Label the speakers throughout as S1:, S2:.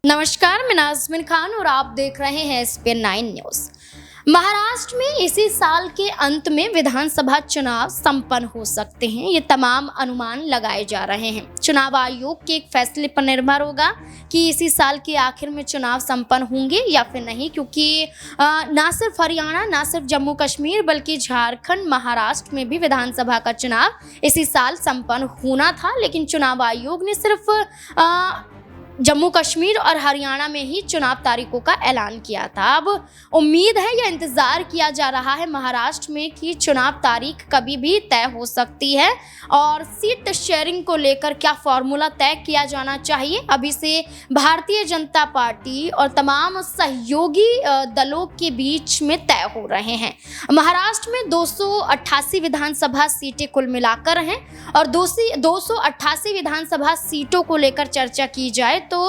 S1: नमस्कार, मैं नाज़मीन खान और आप देख रहे हैं SPN9 न्यूज़। महाराष्ट्र में इसी साल के अंत में विधानसभा चुनाव संपन्न हो सकते हैं। ये तमाम अनुमान लगाए जा रहे हैं। चुनाव आयोग के एक फैसले पर निर्भर होगा कि इसी साल के आखिर में चुनाव संपन्न होंगे या फिर नहीं, क्योंकि ना सिर्फ हरियाणा, ना सिर्फ जम्मू कश्मीर, बल्कि झारखंड, महाराष्ट्र में भी विधानसभा का चुनाव इसी साल संपन्न होना था। लेकिन चुनाव आयोग ने सिर्फ जम्मू कश्मीर और हरियाणा में ही चुनाव तारीखों का ऐलान किया था। अब उम्मीद है या इंतज़ार किया जा रहा है महाराष्ट्र में कि चुनाव तारीख कभी भी तय हो सकती है और सीट शेयरिंग को लेकर क्या फॉर्मूला तय किया जाना चाहिए, अभी से भारतीय जनता पार्टी और तमाम सहयोगी दलों के बीच में तय हो रहे हैं। महाराष्ट्र में 288 विधानसभा सीटें कुल मिलाकर हैं और 288 विधानसभा सीटों को लेकर चर्चा की जाए तो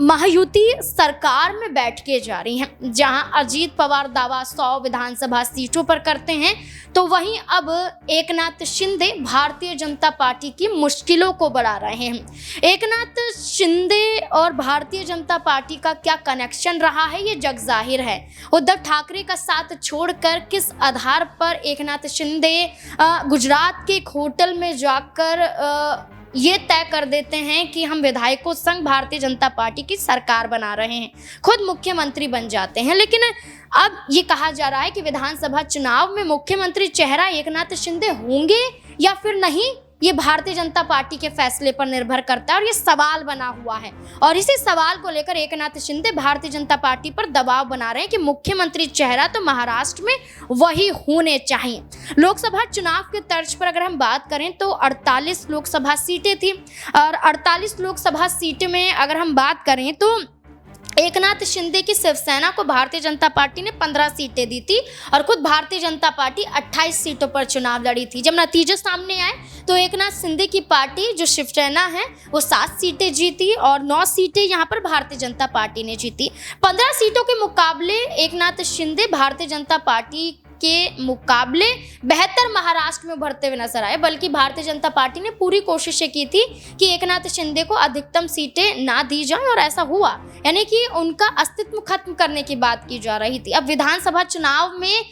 S1: महायुति सरकार में बैठ के जा रही हैं। जहां अजीत पवार दावा 100 विधानसभा सीटों पर करते हैं, तो वहीं अब एकनाथ शिंदे भारतीय जनता पार्टी की मुश्किलों को बढ़ा रहे हैं। एकनाथ शिंदे और भारतीय जनता पार्टी का क्या कनेक्शन रहा है, ये जग जाहिर है। उद्धव ठाकरे का साथ छोड़कर किस आधार पर एकनाथ शिंदे गुजरात के एक होटल में जाकर ये तय कर देते हैं कि हम विधायकों संग भारतीय जनता पार्टी की सरकार बना रहे हैं, खुद मुख्यमंत्री बन जाते हैं। लेकिन अब ये कहा जा रहा है कि विधानसभा चुनाव में मुख्यमंत्री चेहरा एकनाथ शिंदे होंगे या फिर नहीं, ये भारतीय जनता पार्टी के फैसले पर निर्भर करता है और ये सवाल बना हुआ है। और इसी सवाल को लेकर एकनाथ शिंदे भारतीय जनता पार्टी पर दबाव बना रहे हैं कि मुख्यमंत्री चेहरा तो महाराष्ट्र में वही होने चाहिए। लोकसभा चुनाव के तर्ज पर अगर हम बात करें तो 48 लोकसभा सीटें थी और 48 लोकसभा सीटें में अगर हम बात करें तो एकनाथ शिंदे की शिवसेना को भारतीय जनता पार्टी ने 15 सीटें दी थी और खुद भारतीय जनता पार्टी 28 सीटों पर चुनाव लड़ी थी। जब नतीजे सामने आए तो एकनाथ शिंदे की पार्टी जो शिवसेना है वो 7 सीटें जीती और 9 सीटें यहां पर भारतीय जनता पार्टी ने जीती। 15 सीटों के मुकाबले एकनाथ शिंदे भारतीय जनता पार्टी के मुकाबले बेहतर महाराष्ट्र में उभरते हुए नजर आए, बल्कि भारतीय जनता पार्टी ने पूरी कोशिशें की थी कि एकनाथ शिंदे को अधिकतम सीटें ना दी जाएं और ऐसा हुआ, यानी कि उनका अस्तित्व खत्म करने की बात की जा रही थी। अब विधानसभा चुनाव में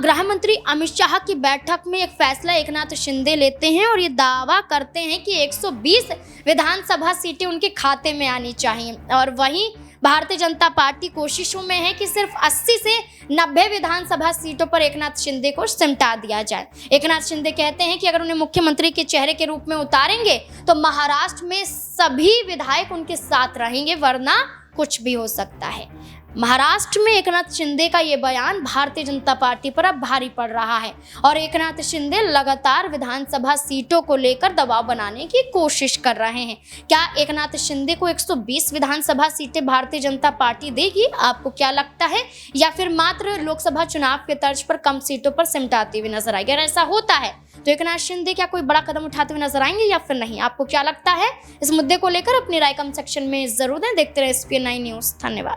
S1: गृह मंत्री अमित शाह की बैठक में एक फैसला एकनाथ शिंदे लेते हैं और ये दावा करते हैं कि 120 विधानसभा सीटें उनके खाते में आनी चाहिए। और वहीं भारतीय जनता पार्टी कोशिशों में है कि सिर्फ 80 से 90 विधानसभा सीटों पर एकनाथ शिंदे को सिमटा दिया जाए। एकनाथ शिंदे कहते हैं कि अगर उन्हें मुख्यमंत्री के चेहरे के रूप में उतारेंगे तो महाराष्ट्र में सभी विधायक उनके साथ रहेंगे, वरना कुछ भी हो सकता है। महाराष्ट्र में एकनाथ शिंदे का ये बयान भारतीय जनता पार्टी पर अब भारी पड़ रहा है और एकनाथ शिंदे लगातार विधानसभा सीटों को लेकर दबाव बनाने की कोशिश कर रहे हैं। क्या एकनाथ शिंदे को 120 विधानसभा सीटें भारतीय जनता पार्टी देगी? आपको क्या लगता है? या फिर मात्र लोकसभा चुनाव के तर्ज पर कम सीटों पर सिमटाती हुई नजर आएगी? अगर ऐसा होता है तो एकनाथ शिंदे क्या कोई बड़ा कदम उठाते हुए नजर आएंगे या फिर नहीं? आपको क्या लगता है? इस मुद्दे को लेकर अपनी राय कमेंट सेक्शन में जरूर दें। देखते रहे SPN9 न्यूज़। धन्यवाद।